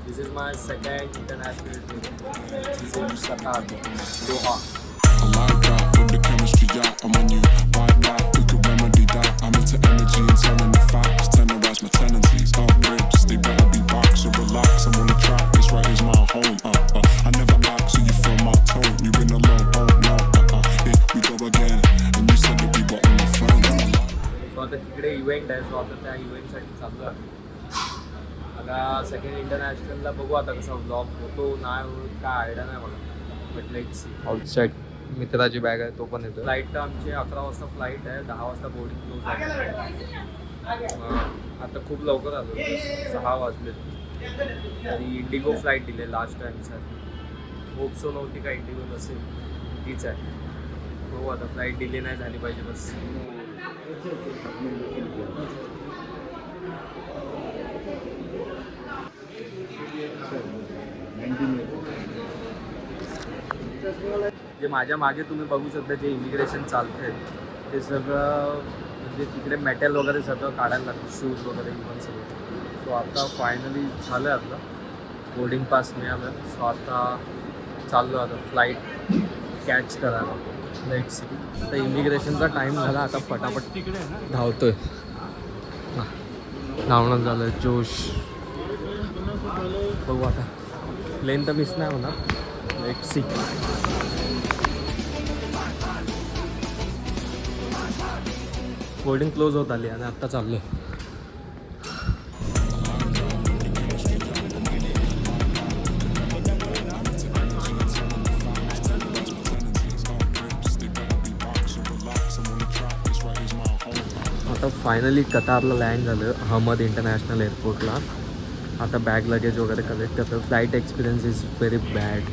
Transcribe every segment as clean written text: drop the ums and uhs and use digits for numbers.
This is my second international trip. This is in Qatar, Doha. I like that with the chemistry, yeah, I'm on you. Like that, we could remedy that. I'm into energy and telling the facts. Tenderize my tendencies. Ribs, they better be back, so relax. I'm on the track, this right is my home. I never act, so you feel my tone. You've been alone, oh no. Here we go again, and you said that we were on the phone. So आता तिकडे event आहे, so आता त्या इव्हेंटसाठी चाललो आहे. आता second इंटरनॅशनलला बघू आता कसा व्लॉग होतो नाही होत काय आयडिया नाही मला, बट लेट्स सी. आउटसाईड मित्राची बॅग आहे तो पण येतो. फ्लाईट तर आमची 11 वाजता फ्लाईट आहे, 10 वाजता बोर्डिंग क्लोज आहे. आता खूप लवकर आलो, 6 वाजले तरी इंडिगो फ्लाईट दिले लास्ट टाईमसाठी. होप्सो नव्हती का इंडिगो नसेल, तीच आहे. हो आता फ्लाईट डिले नाही झाली पाहिजे बस. जे माझ्या मागे तुम्ही बघू शकता जे इमिग्रेशन चालतंय ते सगळं म्हणजे तिकडे मेटल वगैरे सगळं काढायला लागतं, शूज वगैरे इव्हन सगळं. सो आता फायनली झालं आहे आपलं, बोर्डिंग पास मिळालं. सो आता चाललो आता फ्लाईट कॅच करायला. Let's see. आता इमिग्रेशनचा टाईम झाला, आता फटाफट धावतोय. धावणं झालं जोश. बघू आता प्लेन तर मिस नाही होणार. Let's see. बोर्डिंग क्लोज होत आली आणि आत्ता चाललो. आता फायनली कतारला लँड झालं, अहमद इंटरनॅशनल एअरपोर्टला. आता बॅग लगेज वगैरे कलेक्ट करतं. Flight experience is very bad,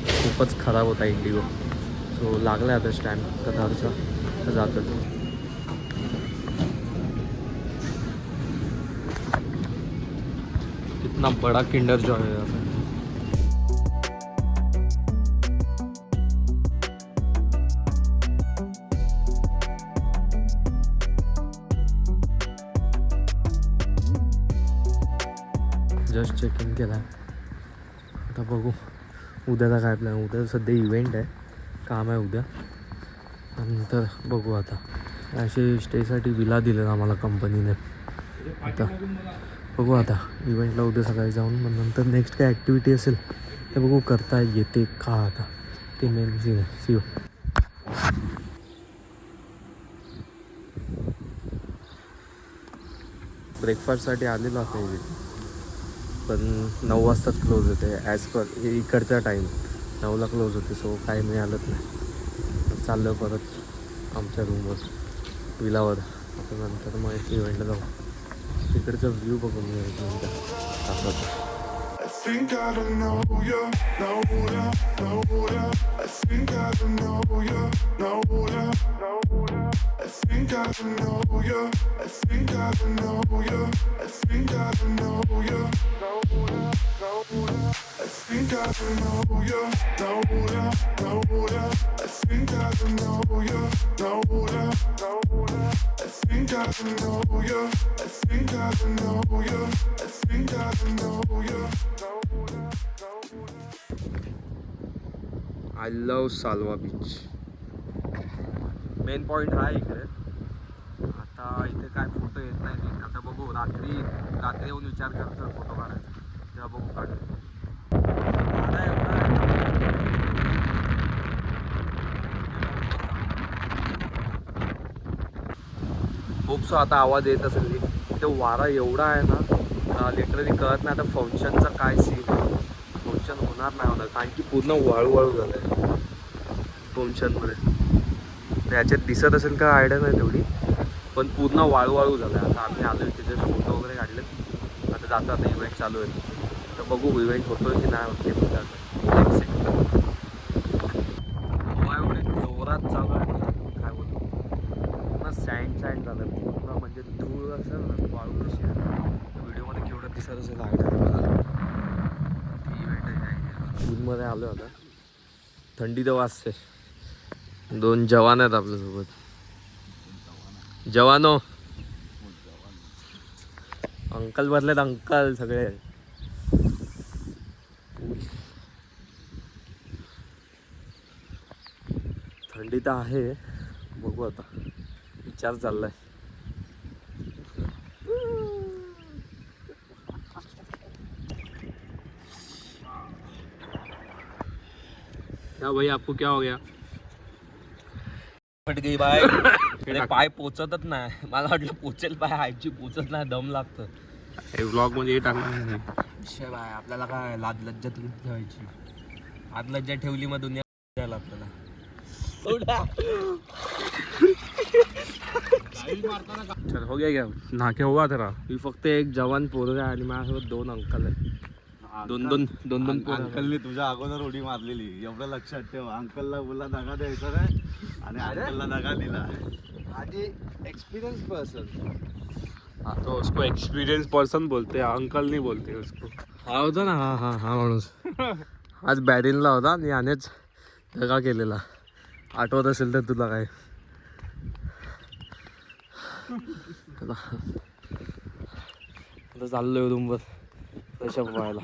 खूपच खराब होता इंडिगो. सो लागला आता स्टँड कतारचा, तर जातं. कितना बड़ा किंडर जॉय है यहाँ पे. जस्ट चेक इन केला. आता बघू उद्याचा काय प्लॅन. उद्या सध्या इव्हेंट आहे, काम आहे उद्या. नंतर बघू आता. असे स्टेसाठी विला दिलं आम्हाला कंपनीने. आता बघू आता इव्हेंटला उद्या सकाळी जाऊन, मग नंतर नेक्स्ट काय ॲक्टिव्हिटी असेल ते बघू करता येते का. आता ते मेन सीन आहे. See you. ब्रेकफास्टसाठी आलेलो आता इथे, पण 9 वाजताच क्लोज होते ॲज पर इकडचा टाईम. 9ला क्लोज होते, सो काही मिळालंच नाही. चाललं परत आमच्या रूमवर विलावर. आता नंतर मग इव्हेंटला जाऊ. तिकडचा व्ह्यू बघून मिळेल. I think I don't know you, know ya, know ya. I think I don't know you, know ya, know ya. I think I don't know you, I think I don't know you. I think I don't know you, know ya, know ya. I think I don't know you, know ya, know ya. I think I don't know you, know ya, know ya. I think I don't know you, I think I don't know you. I think I don't know you. I love Salva beach. Main point हा इकडे. आता इथे काय photo येत नाही. आता बघू रात्री येऊन विचार करतो फोटो काढायचा, तेव्हा बघू काढू. खूप आता आवाज येत असेल. ते वारा एवढा आहे ना, लिटरली कळत नाही आता फंक्शनचा काय सीन. फंक्शन होणार नाही होणार, कारण की पूर्ण वाळू झालं आहे फंक्शनमध्ये. याच्यात दिसत असेल का आयडिया नाही तेवढी, पण पूर्ण वाळू झालं आहे. आता आम्ही आलो तिथे फोटो वगैरे काढले. आता जातो, आता इव्हेंट चालू आहे. तर बघू इव्हेंट होतोय की नाही होते. हवा एवढी जोरात चालू आहे ना, काय बोलतो. पूर्ण सँड झालं पूर्ण, म्हणजे धूळ असेल ना, वाळू कशी आहे. व्हिडिओमध्ये केवढं दिसत असेल आयडिया मला. जूनमध्ये आलो आता. थंडी तर वाजते. 2 जवान आहेत आपल्यासोबत. जवानो अंकल बदलेत, अंकल सगळे. थंडी तर आहे, बघू आता, विचार चाललाय. क्या भाई आपको क्या हो गया? फट गई बाय. पाय पोचतच नाही, मला वाटलं पोचेल पाय, आईची पोचत नाही, दम लागतं. ब्लॉग मध्ये हे टाकणार नाही. विषय बाय, आपल्याला काय लाज लज्जा तरी ठेवायची. आज लज्जा ठेवली मग दुनिया द्यायला आपल्याला. चल हो गया क्या? नाके हुआ तेरा? मी फक्त एक जवान पोरगा आहे आणि माझ्यासोबत 2 अंकल आहेत. दोन पोरं. अंकलने तुझ्या अगोदर उडी मारलेली, एवढं लक्षात ठेव. अंकलला बोला दगा द्यायचा नाही आणि अंकलला दगा दिला. आधी एक्सपिरियन्स पर्सन. हाँ तो उसको एक्सपीरियंस पर्सन बोलते हैं, अंकल नहीं बोलते उसको. हा होता ना, हा माणूस आज बॅरिनला होता आणि यानेच दगा केलेला. आठवत असेल तर तुला काय. आता चाललोय रूमवर फ्रेश अप व्हायला.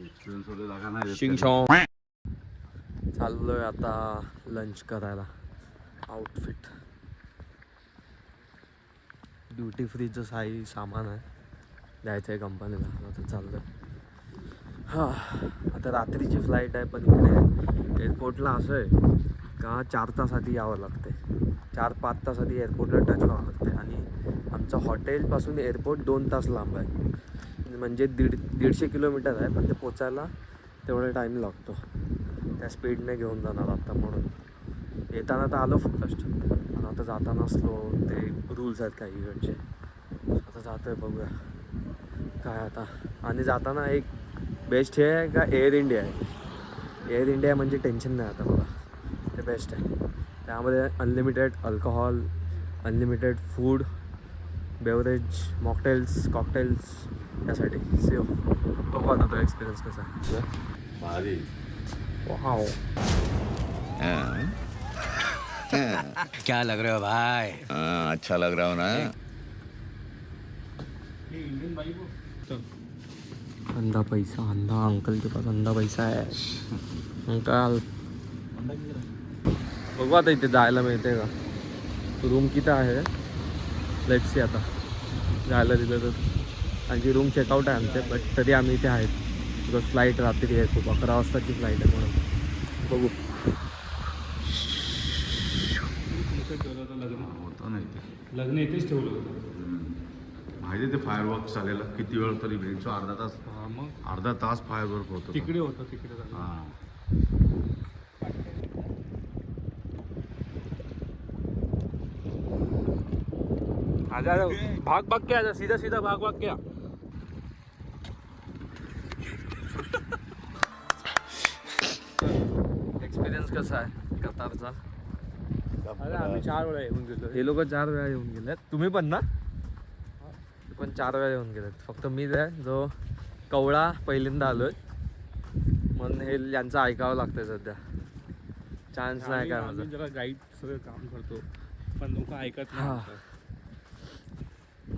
एक्सपिरियन्स वगैरे दगा नाही देत. शिंगशॉंग. चाललोय आता लंच करायला. आउटफिट ड्युटी फ्रीचं काही सामान आहे, द्यायचं आहे कंपनीला. आता चाललोय. हां, आता रात्रीची फ्लाईट आहे, पण इकडे एअरपोर्टला असं आहे का 4 तास आधी यावं लागते. 4-5 तास आधी एअरपोर्टला टच व्हावं लागते. आणि आमचं हॉटेलपासून एअरपोर्ट 2 तास लांब आहे, म्हणजे 150 किलोमीटर आहे. पण ते पोचायला तेवढा टाईम लागतो. त्या स्पीडने घेऊन जाणार आता. म्हणून येताना तर आलो फक्त, पण आता जाताना स्लो. ते रूल्स आहेत काही इकडचे. आता जातो आहे, बघूया काय आता. आणि जाताना एक बेस्ट हे आहे का एअर इंडिया आहे. एअर इंडिया म्हणजे टेन्शन नाही आता बघा, ते बेस्ट आहे. त्यामध्ये unlimited alcohol, unlimited food, beverage, mocktails, cocktails, यासाठी सेव. बघू आता तो एक्सपिरियन्स कसा आहे. भारी. वाव. क्या लग रहे हो भाई? अच्छा लग रहा हो ना. अंधा पैसा, अंधा अंकल के पास अंधा पैसा आहे. अंकल बघू आता इथे जायला मिळते का. रूम किती आहे लेट्स सी. आता जायला दिलं तर. आणखी रूम चेकआउट आहे आमचे, बट तरी आम्ही इथे आहेत. बिकॉज फ्लाईट रात्री आहे खूप, 11 वाजताची फ्लाईट आहे. म्हणून बघू. होतं नाही ते. लग्न इथेच ठेवलं होतं. माहिती ते फायरवर्क चालेलं किती वेळ तरी भेटतो. अर्धा तास फायरवर्क होतं. तिकडे होतं, तिकडे झालं. हां. आजा भाग भाग के आजा, सीधा सीधा भाग भाग के आ. एक्सपिरियन्स कसा आहे कतारचा. अरे आम्ही 4 वेळा येऊन गेलो. हे लोक 4 वेळा येऊन गेलेत. तुम्ही पण ना? पण 4 वेळा येऊन गेलेत. फक्त मी आहे जो कवळा पहिल्यांदा आलोय, म्हणून हे यांचं ऐकावं लागतंय सध्या. चान्स नाही काय माझं. जरा गाईड सगळं काम करतो, पण लोक ऐकत हा. नाही.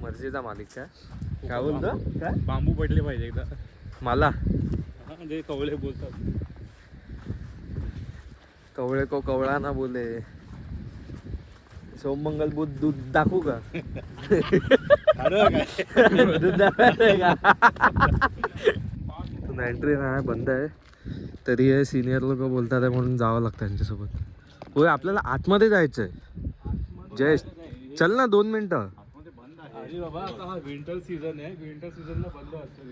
मर्जीचा मालिक काय बोलतो काय. बांबू पडले पाहिजे एकदा. मला म्हणजे कवळे बोलतात. कवळे को कवळा ना बोले. सोममंगल बुध दूध दाखवू का. दूध दाखवायचंय का. एंट्री नाही, बंद आहे. तरी हे सिनियर लोक बोलतात आहे म्हणून जावं लागतं त्यांच्यासोबत. होय आपल्याला आतमध्ये जायचंय. जय चल ना 2 मिनिटं. अरे बाबा आता हा विंटर सीझन आहे, विंटर सीझनला बंद असतं.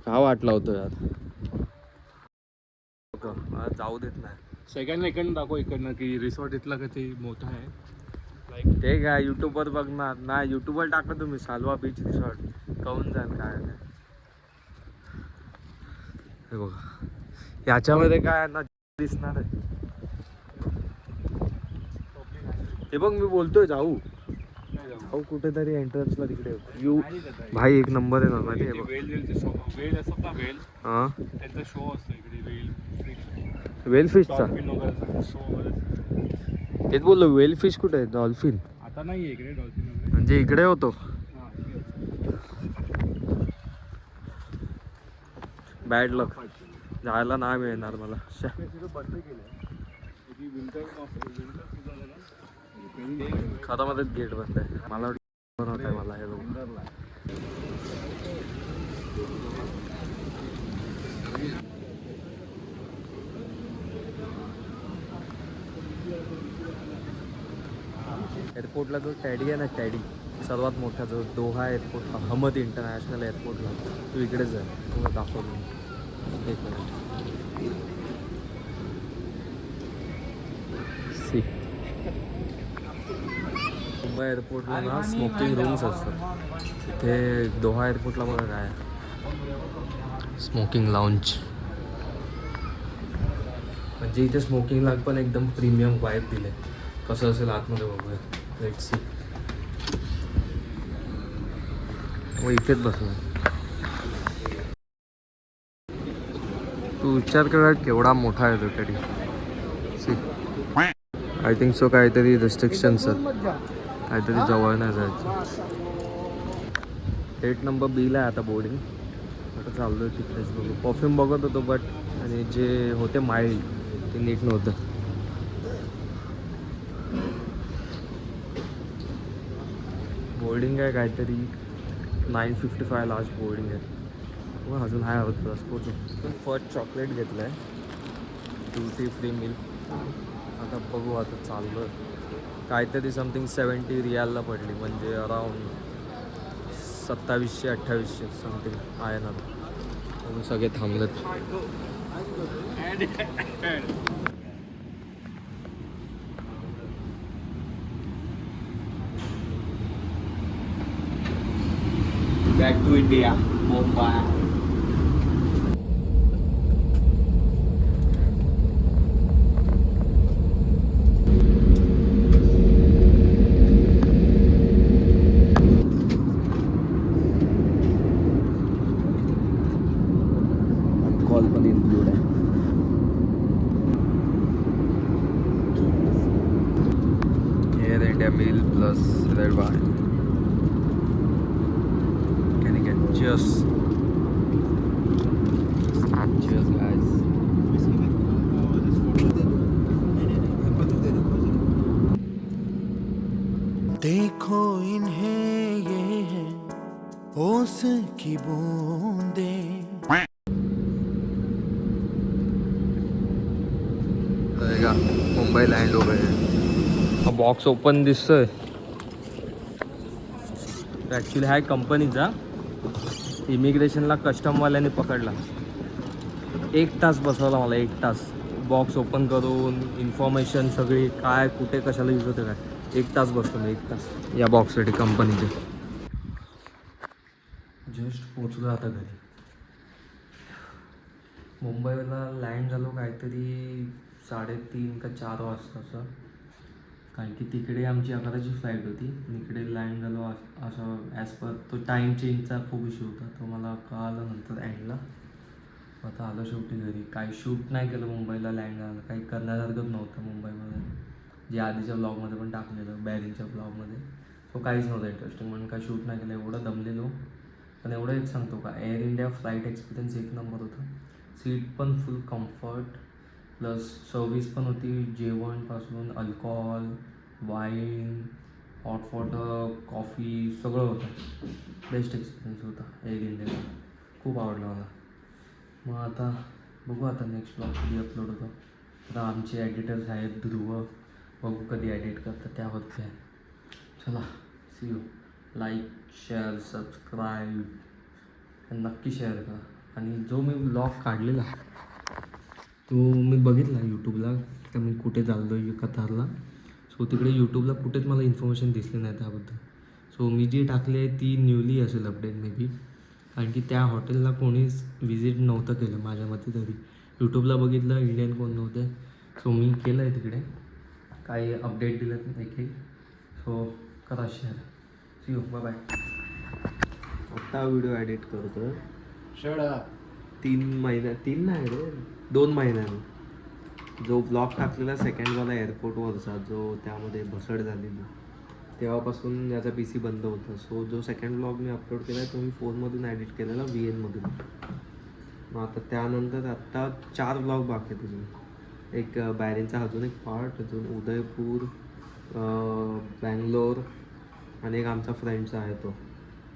का वाटला होतो यार. जाऊ देत नाही. सगळ्यांना इकडनं दाखव, इकडनं की रिसॉर्ट इथला किती मोठा आहे. ते काय युट्यूबवर बघणार ना. युट्यूबवर टाका तुम्ही सालवा बीच रिसॉर्ट, कळून जाईल काय नाही. हे बघा याच्यामध्ये काय ना दिसणार आहे. हे बघ मी बोलतोय जाऊ कुठेतरी एंट्रन्सला तिकडे व्यू भाई एक नंबर आहे ना माहिती आहे. वेल असतात ना, वेल हां त्यांचा शो असतो इकडे. वेल फिशचा डॉल्फिन वगैरे शो वगैरे. तेच बोललो. वेल फिश कुठे आहे. डॉल्फिन आता नाही इकडे डॉल्फिन वगैरे. म्हणजे इकडे होतो. हा, इकडे. बॅड लक, जायला नाही मिळणार मला. शा. तिथं बंद केलंय. विंटर सीझन आहे ना. खरं मध्येच गेट बंद आहे. मला बनवत आहे मला हे लोक. एअरपोर्टला जो टॅडी आहे ना, टॅडी सर्वात मोठा जो दोहा एअरपोर्टला, अहमद इंटरनॅशनल एअरपोर्टला, तो इकडेच आहे. तुम्हाला दाखवतो. एक मिनिट. सी मुंबई एअरपोर्टला ना स्मोकिंग रूम्स असतात. इथे दोहा एअरपोर्टला बघा काय स्मोकिंग लाऊंज. म्हणजे इथे स्मोकिंगला पण एकदम प्रीमियम वाईब दिले. कसं असेल आतमध्ये बघूया. Let's see. व इथेच बसलो. तू विचार करा केवढा मोठा आहे तो तरी. सी आय थिंक सो काहीतरी रिस्ट्रिक्शन्स आहेत. काहीतरी जवळ नाही जायचं. 8 नंबर बीला आहे आता बोर्डिंग. आता चाललो आहे तिकडेच बघू. परफ्यूम बघत होतो बट आणि जे होते माइल्ड ते नीट नव्हतं. बोर्डिंग आहे काहीतरी 9:55 लास्ट बोर्डिंग आहे. मग अजून हाय हवं तुला पोचू. फर्स्ट चॉकलेट घेतलं आहे, ड्युटी फ्री मिल. आता बघू. आता चाललो आहे. काहीतरी समथिंग 70 रियालला पडली, म्हणजे अराऊंड 2700-2800 समथिंग आहे ना. म्हणून सगळे थांबलेत. Back to India, Mumbai. Call पण इन्क्लूड आहे. Air India meal plus red wine. Can you get cheers? Cheers guys. देखो इन्हें ये है ओस की बूंदें. का मुंबई लँड हो गए. हा बॉक्स ओपन दिसतोय. ॲक्च्युली हा कंपनीचा. इमिग्रेशनला कस्टमवाल्याने पकडला. 1 तास बसवला मला. 1 तास बॉक्स ओपन करून इन्फॉर्मेशन सगळी काय कुठे कशाला यूज होते काय. 1 तास बसतो मी. 1 तास या बॉक्ससाठी कंपनीचे. जस्ट पोचलो आता घरी. मुंबईला लँड झालो काहीतरी 3:30 का 4 वाजता असं. कारण की तिकडे आमची 11ची फ्लाईट होती. इकडे लँड झालो असं ॲज पर तो टाईम चेंजचा खूप इश्यू होता. तो मला कळालं नंतर एंडला. आता आलो शेवटी घरी. काही शूट नाही केलं मुंबईला लँड झालं. काही करण्यासारखंच नव्हतं मुंबईमध्ये. जे आधीच्या ब्लॉगमध्ये पण टाकलेलं बॅरिंगच्या ब्लॉगमध्ये, तो काहीच नव्हतं इंटरेस्टिंग. म्हणून काय शूट नाही केलं. एवढं दमलेलो. पण एवढं एक सांगतो का, air India flight experience 1 number होता. सीट पण फुल कम्फर्ट प्लस सर्विस पण होती. जेवणपासून alcohol, wine, hot water, coffee सगळं होतं. बेस्ट एक्सपिरियन्स होता एअर इंडियाचा. खूप आवडलं मला. मग आता बघू आता नेक्स्ट ब्लॉग कधी अपलोड होतो. आता आमचे एडिटर्स आहेत ध्रुव. बघू कधी एडिट करतात त्यावरती आहे. चला see you. Like, share, subscribe नक्की शेअर करा. आणि जो मी ब्लॉग काढलेला तो मी बघितला यूट्यूबला का मी कुठे चाललो आहे कतारला. सो तिकडे यूट्यूबला कुठेच मला इन्फॉर्मेशन दिसली नाही त्याबद्दल. सो मी जी टाकली आहे ती न्यूली असेल अपडेट मे बी. कारण की त्या हॉटेलला कोणीच विजिट नव्हतं केलं माझ्या मते तरी. यूट्यूबला बघितलं इंडियन कोण नव्हते. सो मी केलं आहे तिकडे. काही अपडेट दिलं एक. सो करा शेअर. See you. बाय. आत्ता व्हिडिओ एडिट करतो. 3 नाही रे 2 महिन्याने. जो ब्लॉग टाकलेला सेकंडवाला एअरपोर्टवरचा जो त्यामध्ये भसड झालेली तेव्हापासून याचा पी सी बंद होता. सो जो सेकंड ब्लॉग मी अपलोड केला आहे तो मी फोनमधून एडिट केलेला VN मधून. मग आता त्यानंतर आत्ता 4 ब्लॉग बाकी आहेत अजून. एक बॅरेनचा अजून एक पार्ट, अजून उदयपूर, बँगलोर आणि एक आमचा फ्रेंडचा आहे तो.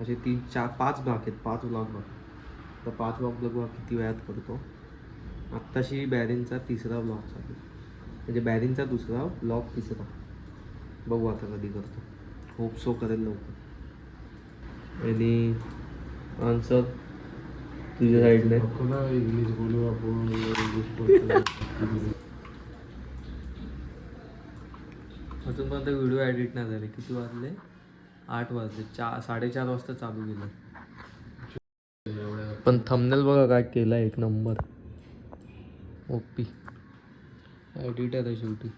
असे 3, 4, 5 भाग आहेत. 5 ब्लॉग बाकी. तर 5 ब्लॉग किती वेळात करतो. आत्ताशी बॅरेनचा 3रा ब्लॉग चालू, म्हणजे बॅरेनचा 2रा ब्लॉग 3रा. बघू आता कधी करतो. होप सो करेल लवकर. आणि आन्सर तुझ्या साईडने इंग्लिश बोलू आपण. अजूनपर्यंत व्हिडिओ एडिट नाही झाले. किती वाजले? 8 वाजले. 4:30 वाजता चालू केलं. पण थंबनेल बघा काय केला, एक नंबर. ओपी एडिटर आहे शेवटी.